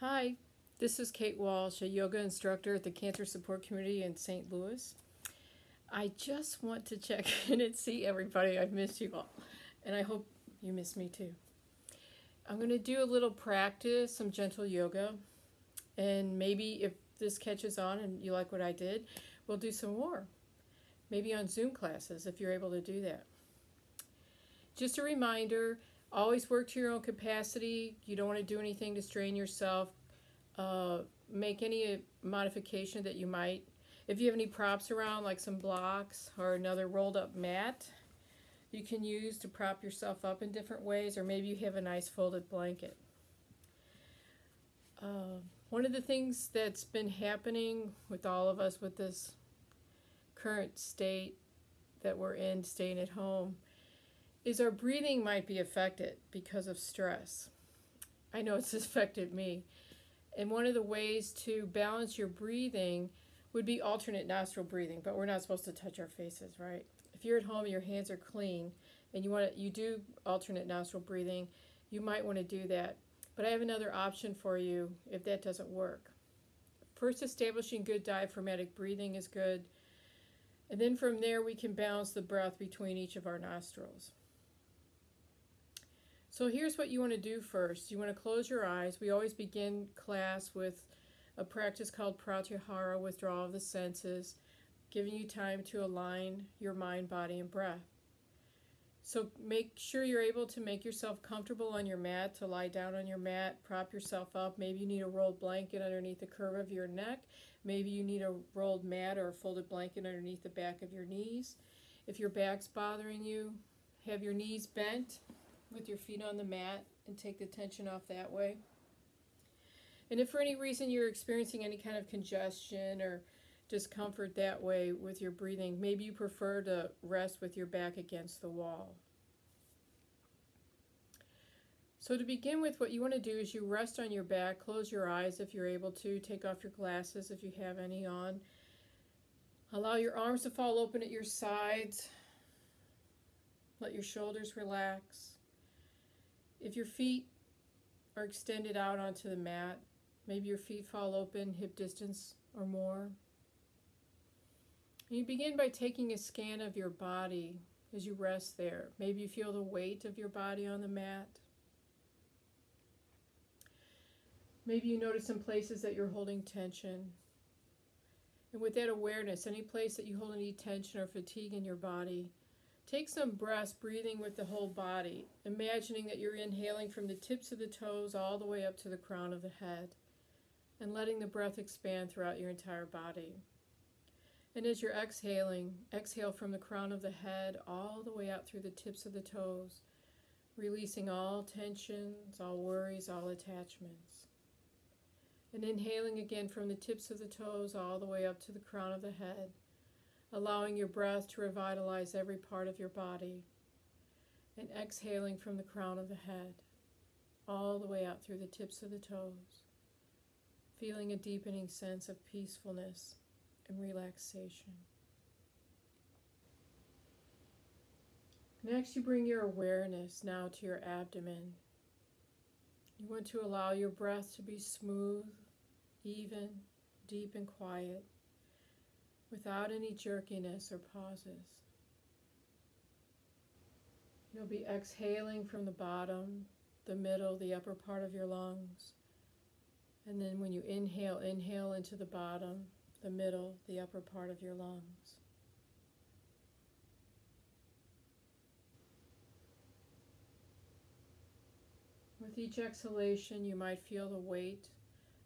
Hi, this is Kate Walsh, a yoga instructor at the Cancer Support Community in St. Louis. I just want to check in and see everybody. I've missed you all, and I hope you miss me too. I'm going to do a little practice, some gentle yoga, and maybe if this catches on and you like what I did, we'll do some more. Maybe on Zoom classes if you're able to do that. Just a reminder, always work to your own capacity. You don't want to do anything to strain yourself. Make any modification that you might. If you have any props around, like some blocks or another rolled up mat, you can use to prop yourself up in different ways, or maybe you have a nice folded blanket. One of the things that's been happening with all of us with this current state that we're in, staying at home, is our breathing might be affected because of stress. I know it's affected me. And one of the ways to balance your breathing would be alternate nostril breathing, but we're not supposed to touch our faces, right? If you're at home and your hands are clean and you do alternate nostril breathing, you might want to do that. But I have another option for you if that doesn't work. First, establishing good diaphragmatic breathing is good. And then from there, we can balance the breath between each of our nostrils. So here's what you want to do first. You want to close your eyes. We always begin class with a practice called pratyahara, withdrawal of the senses, giving you time to align your mind, body, and breath. So make sure you're able to make yourself comfortable on your mat, to lie down on your mat, prop yourself up. Maybe you need a rolled blanket underneath the curve of your neck. Maybe you need a rolled mat or a folded blanket underneath the back of your knees. If your back's bothering you, have your knees bent with your feet on the mat and take the tension off that way. And if for any reason you're experiencing any kind of congestion or discomfort that way with your breathing, maybe you prefer to rest with your back against the wall. So to begin with, what you want to do is you rest on your back, close your eyes if you're able to, take off your glasses if you have any on. Allow your arms to fall open at your sides. Let your shoulders relax. If your feet are extended out onto the mat, maybe your feet fall open, hip distance or more. And you begin by taking a scan of your body as you rest there. Maybe you feel the weight of your body on the mat. Maybe you notice some places that you're holding tension. And with that awareness, any place that you hold any tension or fatigue in your body, take some breaths, breathing with the whole body, imagining that you're inhaling from the tips of the toes all the way up to the crown of the head, and letting the breath expand throughout your entire body. And as you're exhaling, exhale from the crown of the head all the way out through the tips of the toes, releasing all tensions, all worries, all attachments. And inhaling again from the tips of the toes all the way up to the crown of the head, allowing your breath to revitalize every part of your body. And exhaling from the crown of the head all the way out through the tips of the toes, feeling a deepening sense of peacefulness and relaxation. Next, you bring your awareness now to your abdomen. You want to allow your breath to be smooth, even, deep, and quiet, without any jerkiness or pauses. You'll be exhaling from the bottom, the middle, the upper part of your lungs. And then when you inhale, inhale into the bottom, the middle, the upper part of your lungs. With each exhalation, you might feel the weight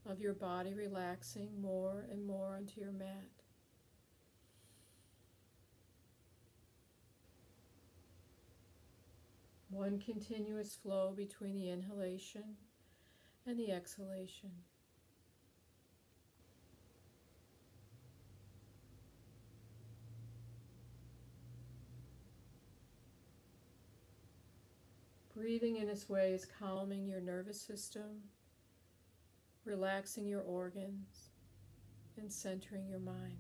of your body relaxing more and more onto your mat. One continuous flow between the inhalation and the exhalation. Breathing in this way is calming your nervous system, relaxing your organs, and centering your mind.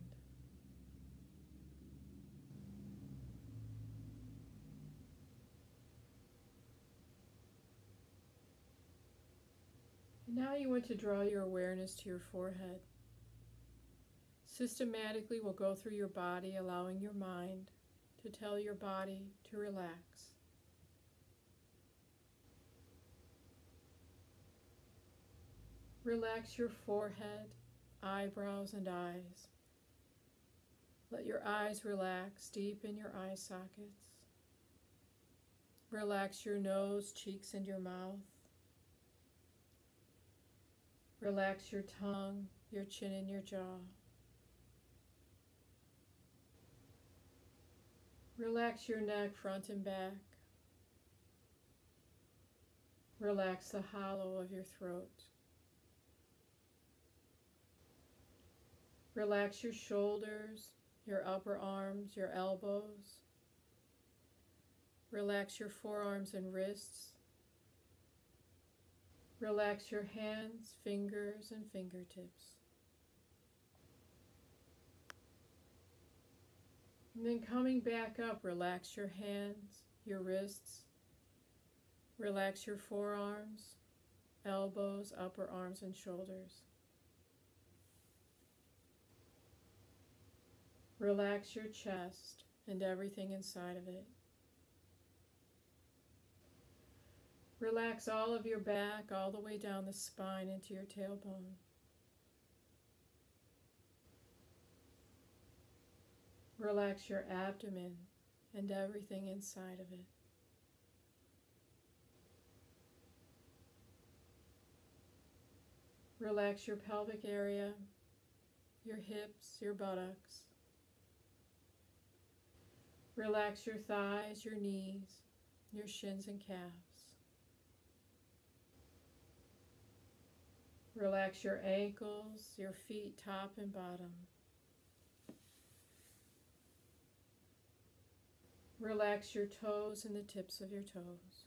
And now you want to draw your awareness to your forehead. Systematically, we'll go through your body, allowing your mind to tell your body to relax. Relax your forehead, eyebrows, and eyes. Let your eyes relax deep in your eye sockets. Relax your nose, cheeks, and your mouth. Relax your tongue, your chin, and your jaw. Relax your neck, front and back. Relax the hollow of your throat. Relax your shoulders, your upper arms, your elbows. Relax your forearms and wrists. Relax your hands, fingers, and fingertips. And then coming back up, relax your hands, your wrists. Relax your forearms, elbows, upper arms, and shoulders. Relax your chest and everything inside of it. Relax all of your back, all the way down the spine into your tailbone. Relax your abdomen and everything inside of it. Relax your pelvic area, your hips, your buttocks. Relax your thighs, your knees, your shins and calves. Relax your ankles, your feet, top and bottom. Relax your toes and the tips of your toes.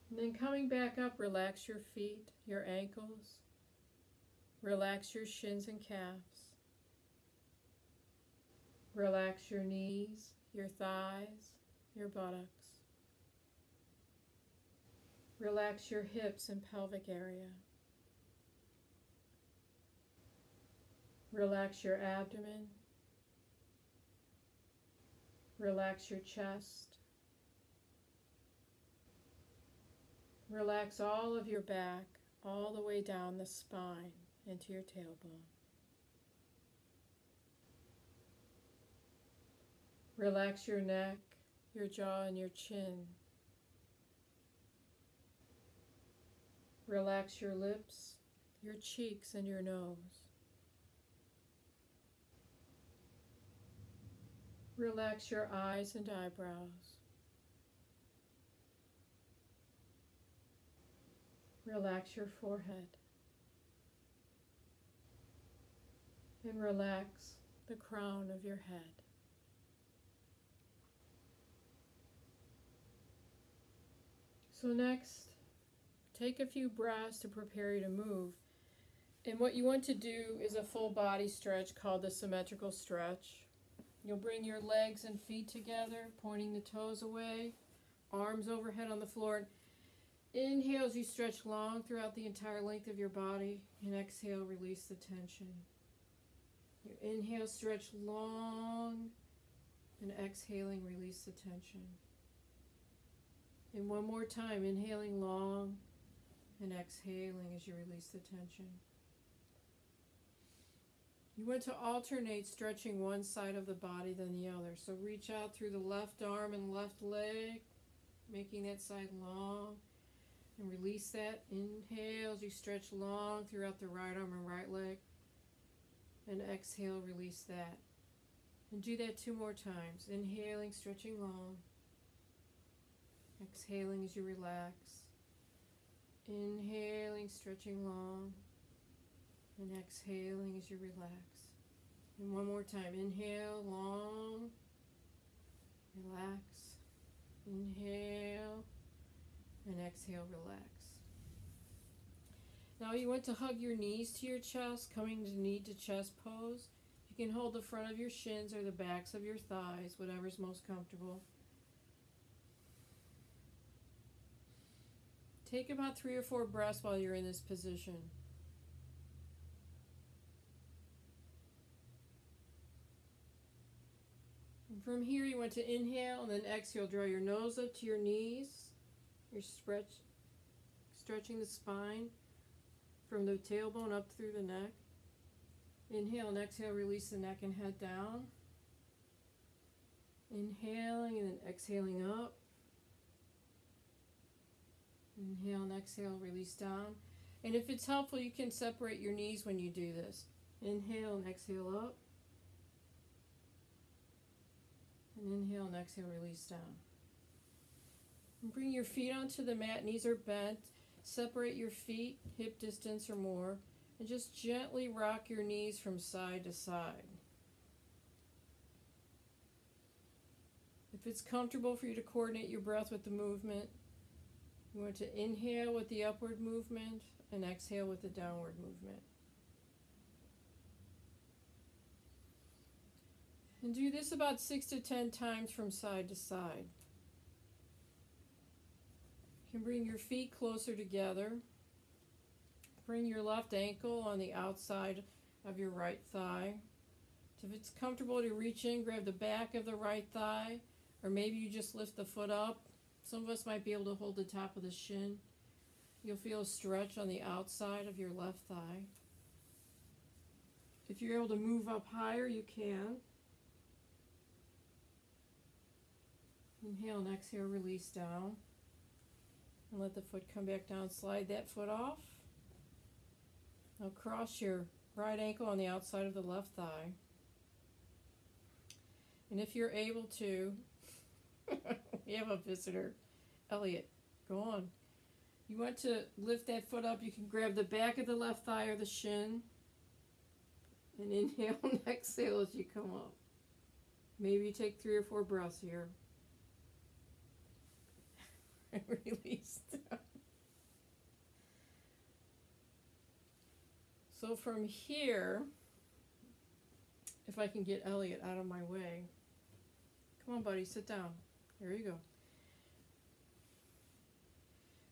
And then coming back up, relax your feet, your ankles. Relax your shins and calves. Relax your knees, your thighs, your buttocks. Relax your hips and pelvic area. Relax your abdomen. Relax your chest. Relax all of your back, all the way down the spine into your tailbone. Relax your neck, your jaw, and your chin. Relax your lips, your cheeks, and your nose. Relax your eyes and eyebrows. Relax your forehead. And relax the crown of your head. So next, take a few breaths to prepare you to move. And what you want to do is a full body stretch called the symmetrical stretch. You'll bring your legs and feet together, pointing the toes away, arms overhead on the floor. Inhale as you stretch long throughout the entire length of your body, and exhale, release the tension. You inhale, stretch long, and exhaling, release the tension. And one more time, inhaling long and exhaling as you release the tension. You want to alternate stretching one side of the body than the other. So reach out through the left arm and left leg, making that side long, and release that. Inhale as you stretch long throughout the right arm and right leg, and exhale, release that. And do that 2 more times. Inhaling, stretching long. Exhaling as you relax. Inhaling, stretching long. And exhaling as you relax. And one more time. Inhale, long. Relax. Inhale. And exhale, relax. Now you want to hug your knees to your chest, coming to knee to chest pose. You can hold the front of your shins or the backs of your thighs, whatever's most comfortable. Take about 3 or 4 breaths while you're in this position. And from here, you want to inhale and then exhale. Draw your nose up to your knees. You're stretching the spine from the tailbone up through the neck. Inhale and exhale, release the neck and head down. Inhaling and then exhaling up. Inhale and exhale, release down. And if it's helpful, you can separate your knees when you do this. Inhale and exhale up. And inhale and exhale, release down. And bring your feet onto the mat, knees are bent. Separate your feet, hip distance or more, and just gently rock your knees from side to side. If it's comfortable for you to coordinate your breath with the movement, you want to inhale with the upward movement and exhale with the downward movement. And do this about 6 to 10 times from side to side. You can bring your feet closer together. Bring your left ankle on the outside of your right thigh. So if it's comfortable to reach in, grab the back of the right thigh, or maybe you just lift the foot up. Some of us might be able to hold the top of the shin. You'll feel a stretch on the outside of your left thigh. If you're able to move up higher, you can. Inhale and exhale, release down. And let the foot come back down. Slide that foot off. Now cross your right ankle on the outside of the left thigh. And if you're able to, we have a visitor. Elliot, go on. You want to lift that foot up. You can grab the back of the left thigh or the shin. And inhale and exhale as you come up. Maybe you take 3 or 4 breaths here. And release down. So from here, if I can get Elliot out of my way. Come on, buddy, sit down. There you go.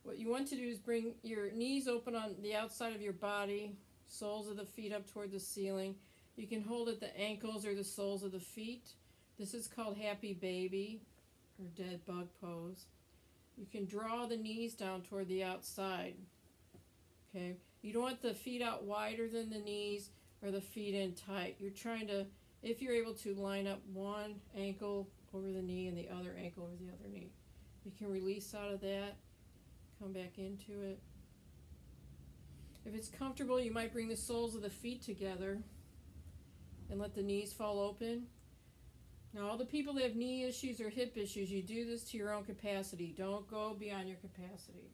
What you want to do is bring your knees open on the outside of your body, soles of the feet up toward the ceiling. You can hold at the ankles or the soles of the feet. This is called happy baby or dead bug pose. You can draw the knees down toward the outside. Okay, you don't want the feet out wider than the knees or the feet in tight. You're trying to, if you're able to, line up one ankle over the knee and the other ankle over the other knee. You can release out of that, come back into it. If it's comfortable, you might bring the soles of the feet together and let the knees fall open. Now, all the people that have knee issues or hip issues, you do this to your own capacity. Don't go beyond your capacity.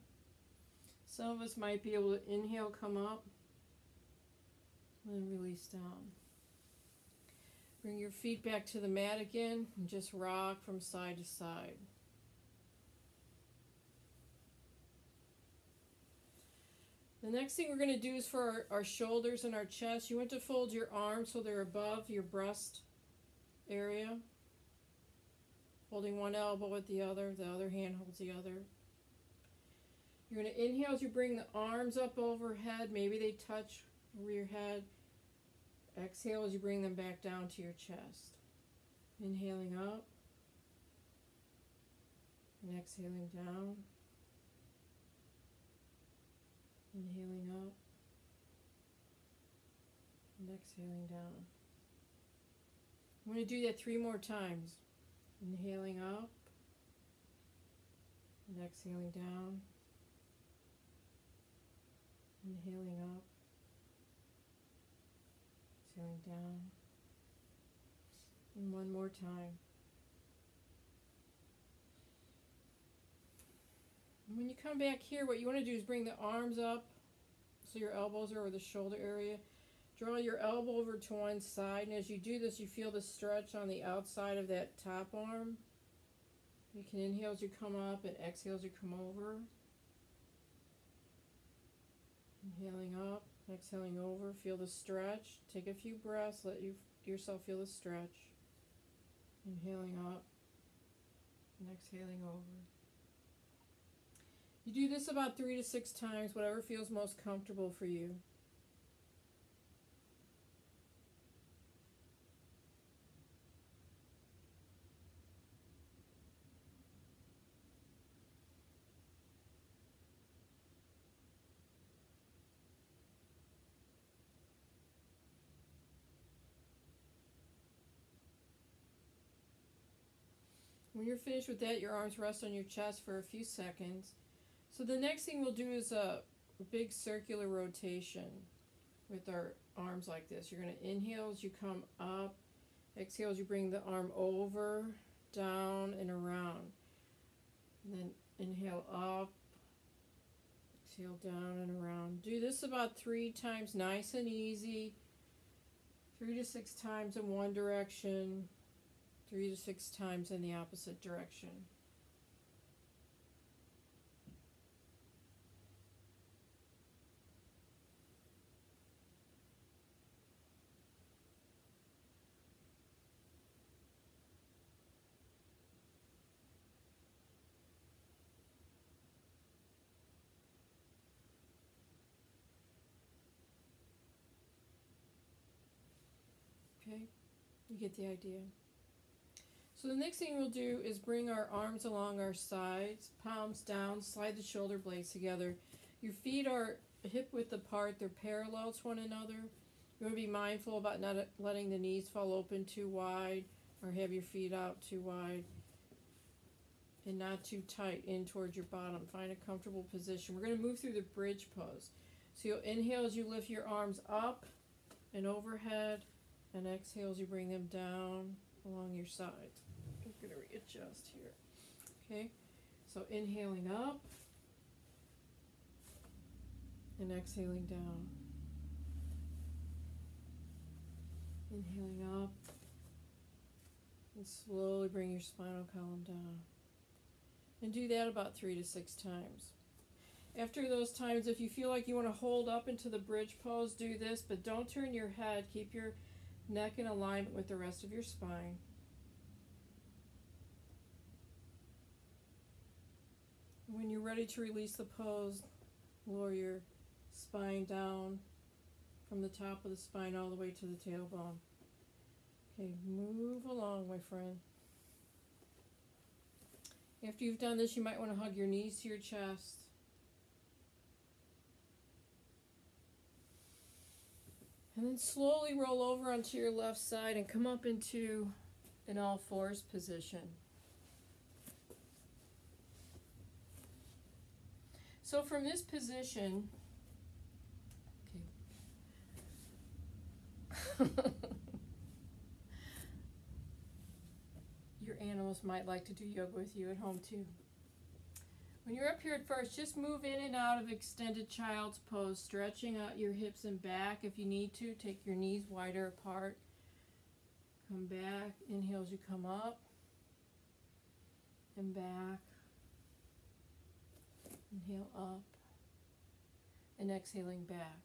Some of us might be able to inhale, come up, and then release down. Bring your feet back to the mat again and just rock from side to side. The next thing we're going to do is for our shoulders and our chest. You want to fold your arms so they're above your breast area. Holding one elbow with the other hand holds the other. You're going to inhale as you bring the arms up overhead. Maybe they touch over your head. Exhale as you bring them back down to your chest. Inhaling up and exhaling down. Inhaling up and exhaling down. I'm going to do that 3 more times. Inhaling up and exhaling down. Inhaling up, exhaling down. And 1 more time. And when you come back here, what you want to do is bring the arms up so your elbows are over the shoulder area. Draw your elbow over to one side, and as you do this, you feel the stretch on the outside of that top arm. You can inhale as you come up and exhale as you come over. Inhaling up, exhaling over. Feel the stretch. Take a few breaths. Let your yourself feel the stretch. Inhaling up and exhaling over. You do this about 3 to 6 times, whatever feels most comfortable for you. When you're finished with that, your arms rest on your chest for a few seconds. So the next thing we'll do is a big circular rotation with our arms like this. You're going to inhale as you come up. Exhale as you bring the arm over, down, and around. And then inhale up. Exhale down and around. Do this about 3 times, nice and easy. 3 to 6 times in one direction. 3 to 6 times in the opposite direction. Okay, you get the idea. So the next thing we'll do is bring our arms along our sides, palms down, slide the shoulder blades together. Your feet are hip width apart, they're parallel to one another. You want to be mindful about not letting the knees fall open too wide or have your feet out too wide and not too tight in towards your bottom. Find a comfortable position. We're going to move through the bridge pose. So you'll inhale as you lift your arms up and overhead, and exhale as you bring them down along your sides. I'm going to readjust here. Okay, so inhaling up and exhaling down. Inhaling up and slowly bring your spinal column down. And do that about 3 to 6 times. After those times, if you feel like you want to hold up into the bridge pose, do this, but don't turn your head. Keep your neck in alignment with the rest of your spine. When you're ready to release the pose, lower your spine down from the top of the spine all the way to the tailbone. Okay, move along, my friend. After you've done this, you might want to hug your knees to your chest. And then slowly roll over onto your left side and come up into an all fours position. So from this position, okay. Your animals might like to do yoga with you at home too. When you're up here at first, just move in and out of extended child's pose, stretching out your hips and back. If you need to, take your knees wider apart. Come back. Inhale as you come up and back. Inhale up and exhaling back.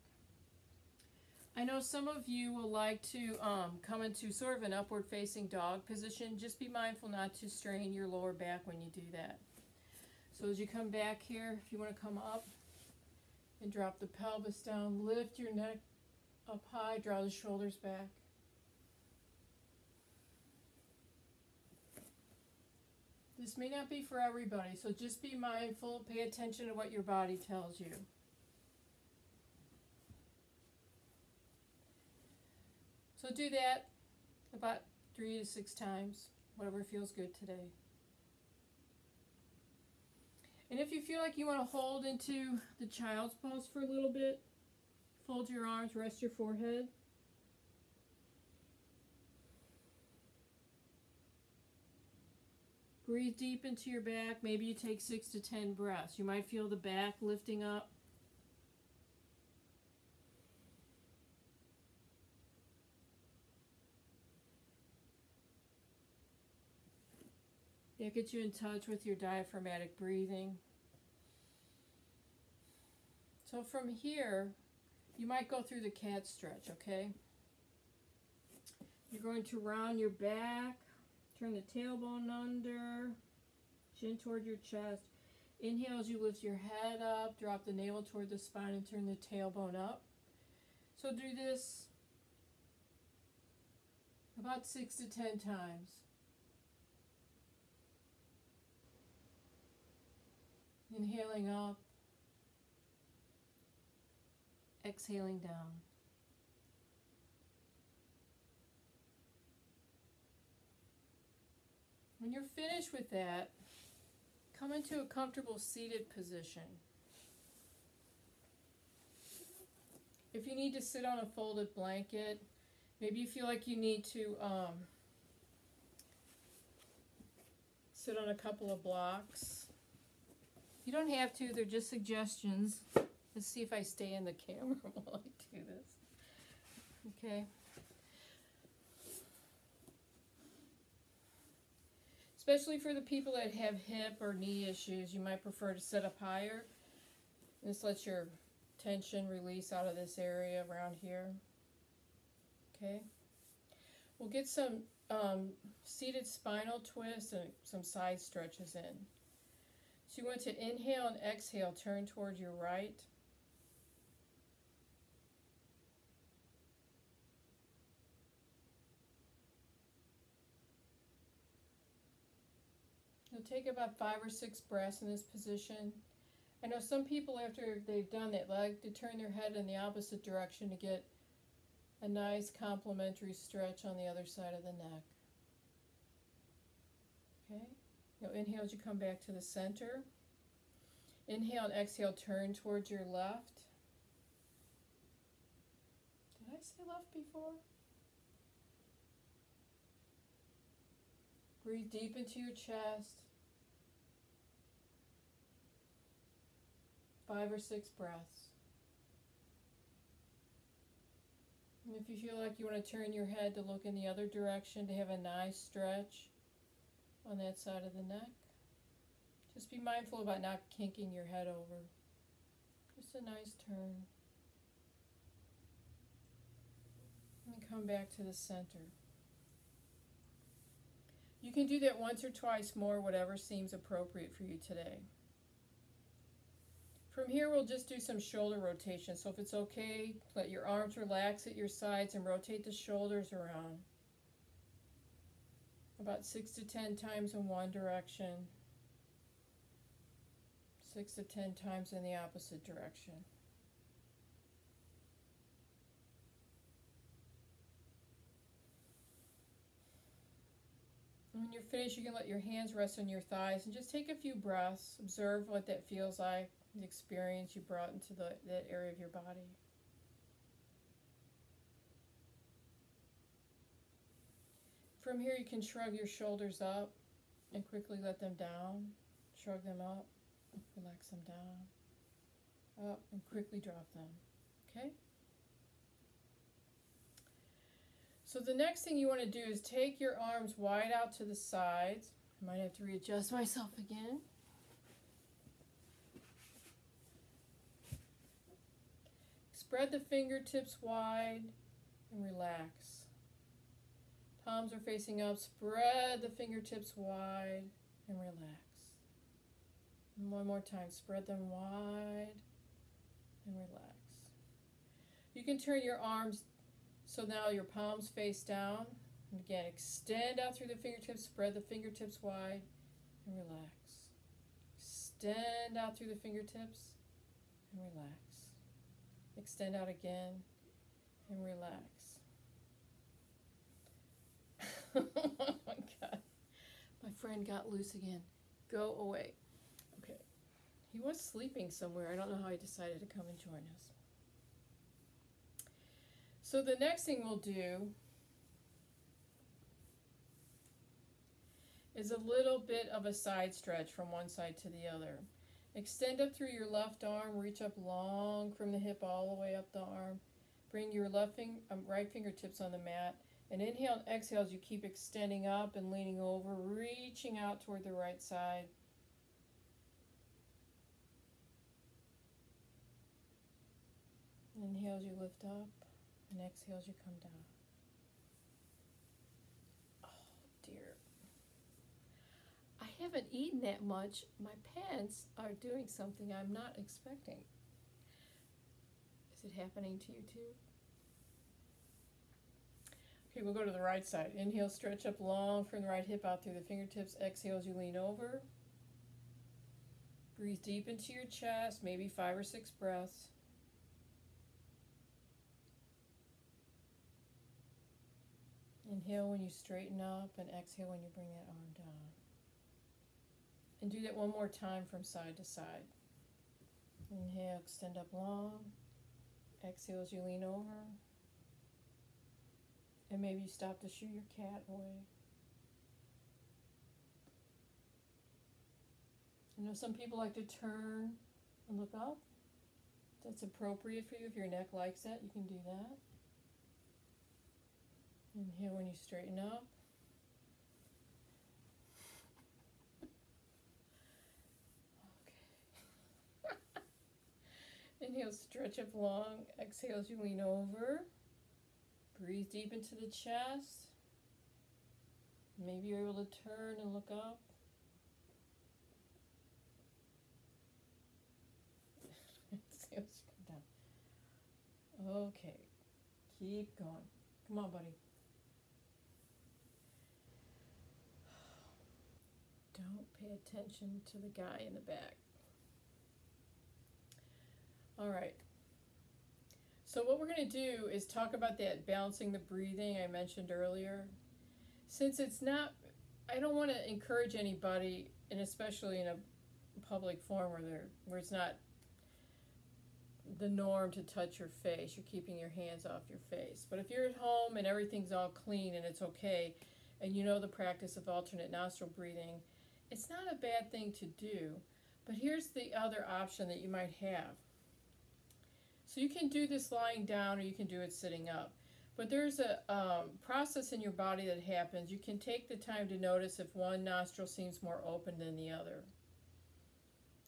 I know some of you will like to come into sort of an upward facing dog position. Just be mindful not to strain your lower back when you do that. So as you come back here, if you want to come up and drop the pelvis down, lift your neck up high, draw the shoulders back. This may not be for everybody, so just be mindful, pay attention to what your body tells you. So do that about 3 to 6 times, whatever feels good today. And if you feel like you want to hold into the child's pose for a little bit, fold your arms, rest your forehead. Breathe deep into your back. Maybe you take 6 to 10 breaths. You might feel the back lifting up. That gets you in touch with your diaphragmatic breathing. So from here, you might go through the cat stretch, okay? You're going to round your back, turn the tailbone under, chin toward your chest. Inhale as you lift your head up, drop the navel toward the spine and turn the tailbone up. So do this about 6 to 10 times. Inhaling up, exhaling down. When you're finished with that, come into a comfortable seated position. If you need to sit on a folded blanket, maybe you feel like you need to sit on a couple of blocks. You don't have to, they're just suggestions. Let's see if I stay in the camera while I do this. Okay. Especially for the people that have hip or knee issues, you might prefer to sit up higher. This lets your tension release out of this area around here. Okay. We'll get some seated spinal twists and some side stretches in. So you want to inhale and exhale, turn towards your right. You'll take about 5 or 6 breaths in this position. I know some people, after they've done that, like to turn their head in the opposite direction to get a nice complementary stretch on the other side of the neck. Okay. You'll inhale as you come back to the center. Inhale and exhale, turn towards your left. Did I say left before? Breathe deep into your chest. 5 or 6 breaths. And if you feel like you want to turn your head to look in the other direction to have a nice stretch on that side of the neck, just be mindful about not kinking your head over. Just a nice turn. And come back to the center. You can do that once or twice more, whatever seems appropriate for you today. From here, we'll just do some shoulder rotation. So if it's okay, let your arms relax at your sides and rotate the shoulders around. About 6 to 10 times in one direction. 6 to 10 times in the opposite direction. And when you're finished, you can let your hands rest on your thighs and just take a few breaths. Observe what that feels like, the experience you brought into that area of your body. From here, you can shrug your shoulders up and quickly let them down. Shrug them up, relax them down, up, and quickly drop them. Okay? So the next thing you want to do is take your arms wide out to the sides. I might have to readjust myself again. Spread the fingertips wide and relax. Palms are facing up. Spread the fingertips wide and relax. And one more time. Spread them wide and relax. You can turn your arms so now your palms face down. And again, extend out through the fingertips. Spread the fingertips wide and relax. Extend out through the fingertips and relax. Extend out again and relax. Oh my God. My friend got loose again. Go away. Okay. He was sleeping somewhere. I don't know how he decided to come and join us. So the next thing we'll do is a little bit of a side stretch from one side to the other. Extend up through your left arm, reach up long from the hip all the way up the arm. Bring your right fingertips on the mat, and inhale and exhale as you keep extending up and leaning over, reaching out toward the right side. Inhale as you lift up, and exhale as you come down. dear. I haven't eaten that much. My pants are doing something I'm not expecting. Is it happening to you too? Okay, we'll go to the right side. Inhale, stretch up long from the right hip out through the fingertips. Exhale as you lean over. Breathe deep into your chest, maybe 5 or 6 breaths. Inhale when you straighten up and exhale when you bring that arm down. And do that one more time from side to side. Inhale, extend up long. Exhale as you lean over. And maybe you stop to shoo your cat away. I know some people like to turn and look up. That's appropriate for you. If your neck likes that, you can do that. Inhale when you straighten up. Okay. Inhale, stretch up long. Exhale as you lean over. Breathe deep into the chest. Maybe you're able to turn and look up. Exhale as you come down. Okay. Keep going. Come on, buddy. Don't pay attention to the guy in the back. All right. So what we're going to do is talk about that balancing the breathing I mentioned earlier. Since it's not, I don't want to encourage anybody, and especially in a public forum where it's not the norm to touch your face. You're keeping your hands off your face. But if you're at home and everything's all clean and it's okay, and you know the practice of alternate nostril breathing, it's not a bad thing to do. But here's the other option that you might have. So you can do this lying down or you can do it sitting up. But there's a process in your body that happens. You can take the time to notice if one nostril seems more open than the other.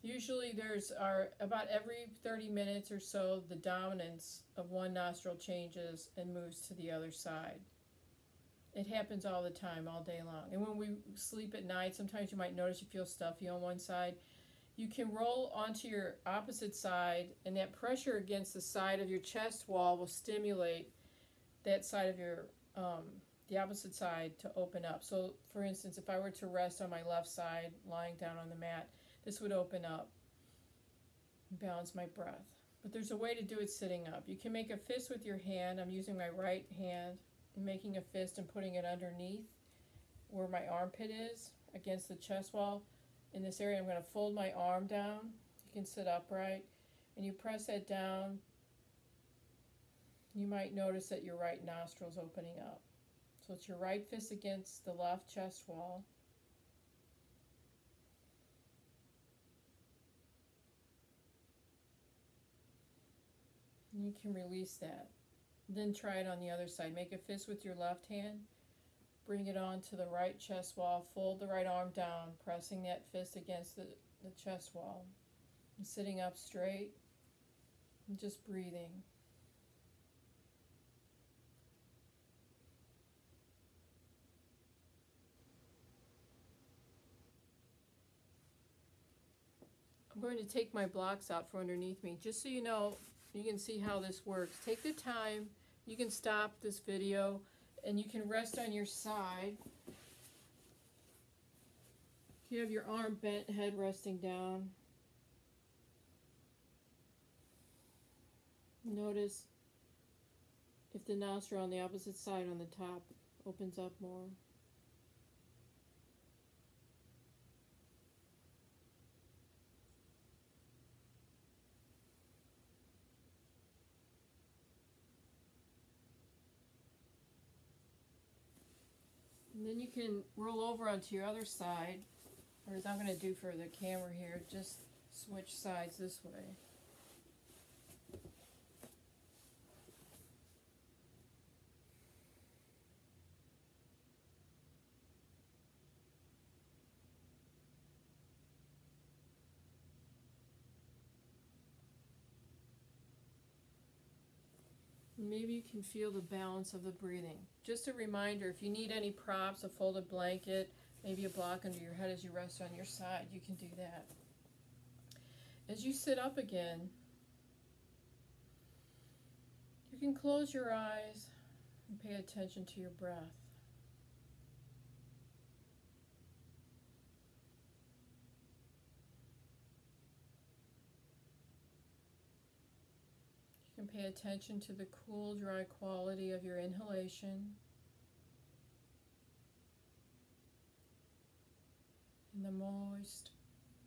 Usually about every 30 minutes or so, the dominance of one nostril changes and moves to the other side. It happens all the time, all day long. And when we sleep at night, sometimes you might notice you feel stuffy on one side. You can roll onto your opposite side, and that pressure against the side of your chest wall will stimulate that side of your, the opposite side to open up. So, for instance, if I were to rest on my left side, lying down on the mat, this would open up and balance my breath. But there's a way to do it sitting up. You can make a fist with your hand. I'm using my right hand, making a fist and putting it underneath where my armpit is, against the chest wall. In this area, I'm going to fold my arm down. You can sit upright, and you press that down. You might notice that your right nostril is opening up. So it's your right fist against the left chest wall. And you can release that. Then try it on the other side. Make a fist with your left hand. Bring it onto the right chest wall. Fold the right arm down, pressing that fist against the chest wall. And sitting up straight and just breathing. I'm going to take my blocks out from underneath me, just so you know, you can see how this works. Take the time. You can stop this video, and you can rest on your side. You have your arm bent, head resting down. Notice if the nostril on the opposite side on the top opens up more. And then you can roll over onto your other side, or as I'm going to do for the camera here, just switch sides this way. Maybe you can feel the balance of the breathing. Just a reminder, if you need any props, a folded blanket, maybe a block under your head as you rest on your side, you can do that. As you sit up again, you can close your eyes and pay attention to your breath. You can pay attention to the cool, dry quality of your inhalation and the moist,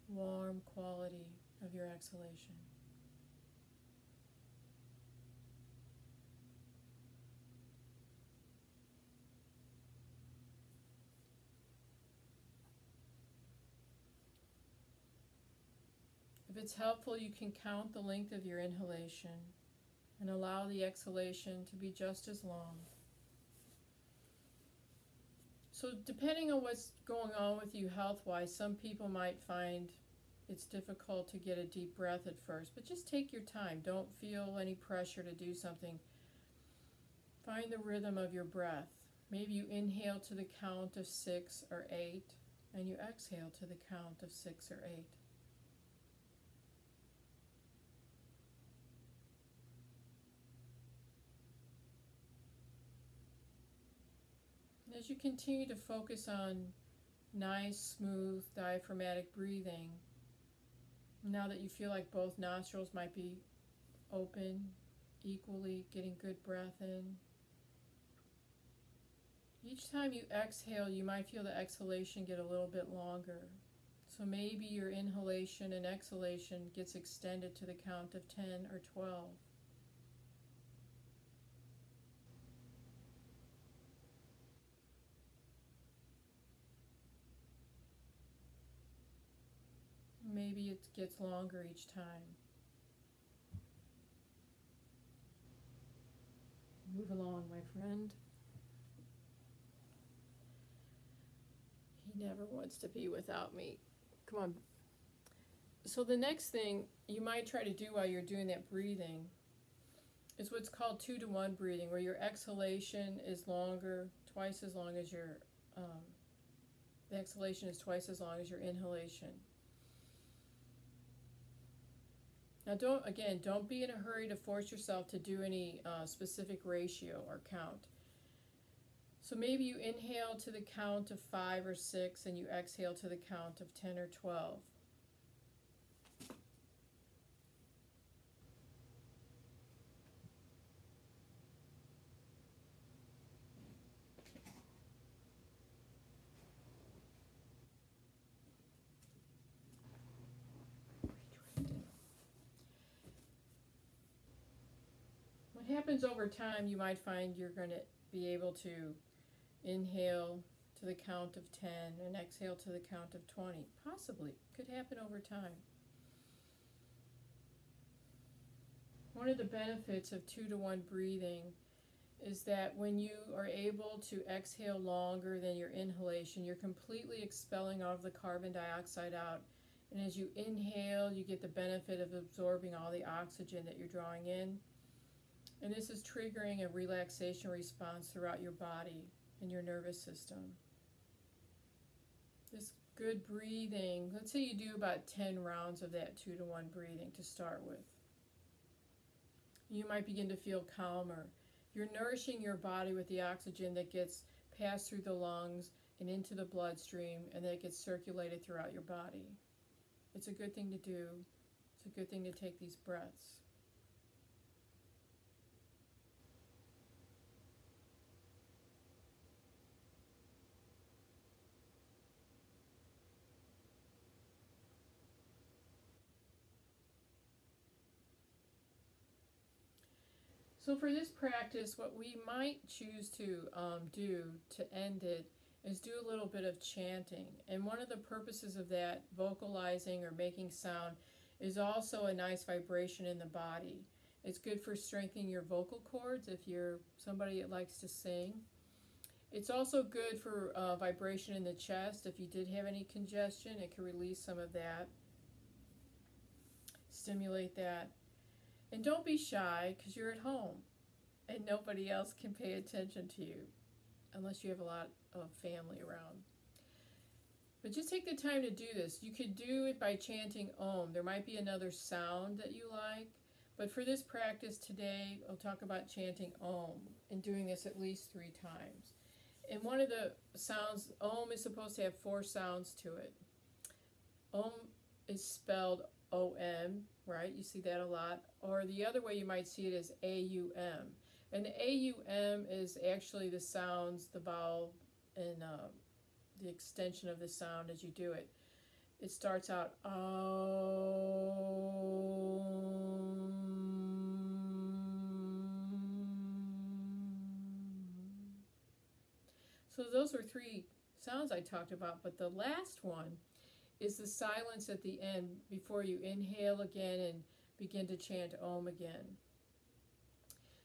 warm quality of your exhalation. If it's helpful, you can count the length of your inhalation and allow the exhalation to be just as long. So depending on what's going on with you health-wise, some people might find it's difficult to get a deep breath at first, but just take your time. Don't feel any pressure to do something. Find the rhythm of your breath. Maybe you inhale to the count of 6 or 8, and you exhale to the count of 6 or 8. As you continue to focus on nice, smooth, diaphragmatic breathing, now that you feel like both nostrils might be open equally, getting good breath in, each time you exhale, you might feel the exhalation get a little bit longer. So maybe your inhalation and exhalation gets extended to the count of 10 or 12. Maybe it gets longer each time. Move along, my friend. He never wants to be without me. Come on. So the next thing you might try to do while you're doing that breathing is what's called 2-to-1 breathing, where your exhalation is longer, twice as long as your, the exhalation is twice as long as your inhalation. Now don't be in a hurry to force yourself to do any specific ratio or count. So maybe you inhale to the count of 5 or 6 and you exhale to the count of 10 or 12. What happens over time, you might find you're going to be able to inhale to the count of 10 and exhale to the count of 20. Possibly. Could happen over time. One of the benefits of 2-to-1 breathing is that when you are able to exhale longer than your inhalation, you're completely expelling all of the carbon dioxide out. And as you inhale, you get the benefit of absorbing all the oxygen that you're drawing in. And this is triggering a relaxation response throughout your body and your nervous system. This good breathing, let's say you do about 10 rounds of that 2-to-1 breathing to start with. You might begin to feel calmer. You're nourishing your body with the oxygen that gets passed through the lungs and into the bloodstream, and that gets circulated throughout your body. It's a good thing to do. It's a good thing to take these breaths. So for this practice, what we might choose to do to end it is do a little bit of chanting. And one of the purposes of that, vocalizing or making sound, is also a nice vibration in the body. It's good for strengthening your vocal cords if you're somebody that likes to sing. It's also good for vibration in the chest. If you did have any congestion, it can release some of that, stimulate that. And don't be shy because you're at home. and nobody else can pay attention to you unless you have a lot of family around. But just take the time to do this. You could do it by chanting Om. There might be another sound that you like, but for this practice today, I'll talk about chanting Om and doing this at least 3 times. And one of the sounds, Om is supposed to have 4 sounds to it. Om is spelled O-M, right? You see that a lot. Or the other way you might see it is A-U-M. And the A-U-M is actually the sounds, the vowel, and the extension of the sound as you do it. It starts out So those were 3 sounds I talked about, but the last one is the silence at the end before you inhale again and begin to chant Om again.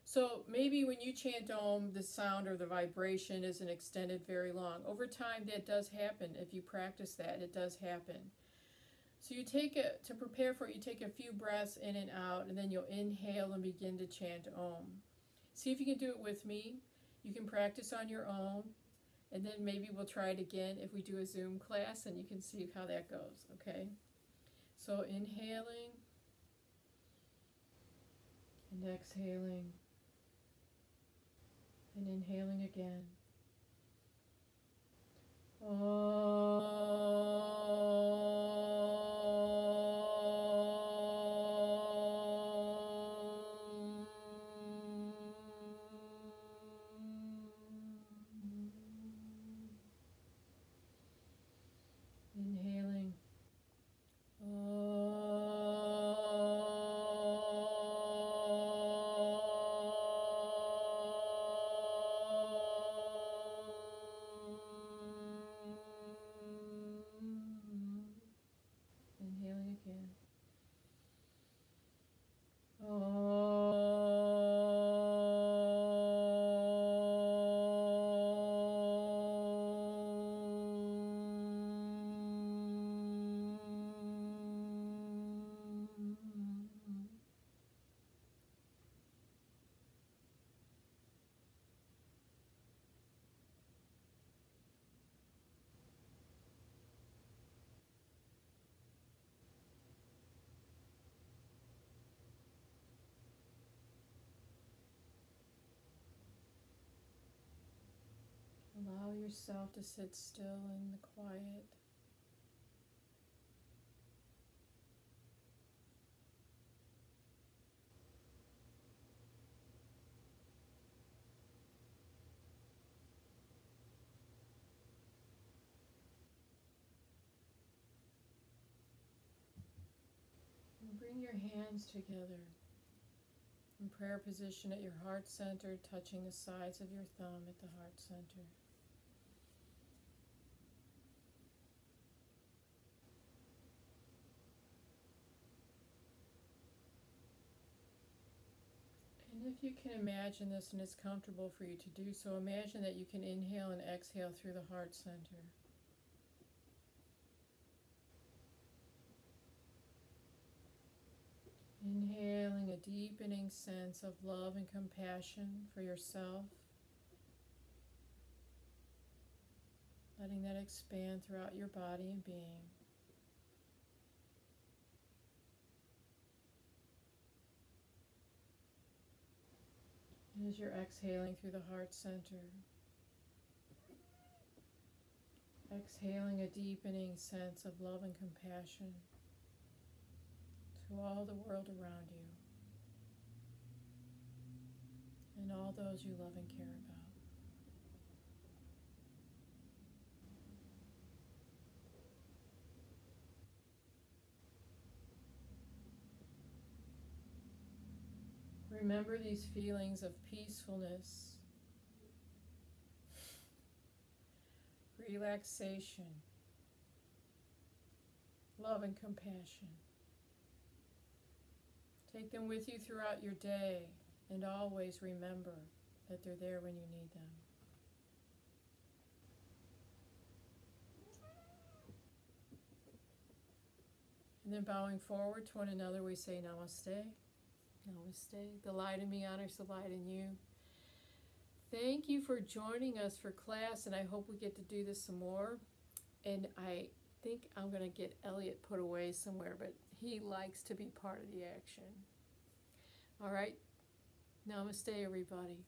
So maybe when you chant Om, the sound or the vibration isn't extended very long. Over time, that does happen. If you practice that, it does happen. So you take to prepare for it, you take a few breaths in and out, and then you'll inhale and begin to chant Om. See if you can do it with me. You can practice on your own, and then maybe we'll try it again if we do a Zoom class, and you can see how that goes, okay? So inhaling and exhaling and inhaling again. Inhaling. Inhaling again. Allow yourself to sit still in the quiet. And bring your hands together in prayer position at your heart center, touching the sides of your thumb at the heart center. And if you can imagine this and it's comfortable for you to do so, imagine that you can inhale and exhale through the heart center. Inhaling a deepening sense of love and compassion for yourself. Letting that expand throughout your body and being. And as you're exhaling through the heart center, exhaling a deepening sense of love and compassion to all the world around you and all those you love and care about. Remember these feelings of peacefulness, relaxation, love and compassion. Take them with you throughout your day and always remember that they're there when you need them. And then bowing forward to one another, we say Namaste. Namaste. The light in me honors the light in you. Thank you for joining us for class, and I hope we get to do this some more. And I think I'm going to get Elliot put away somewhere, but he likes to be part of the action. All right. Namaste, everybody.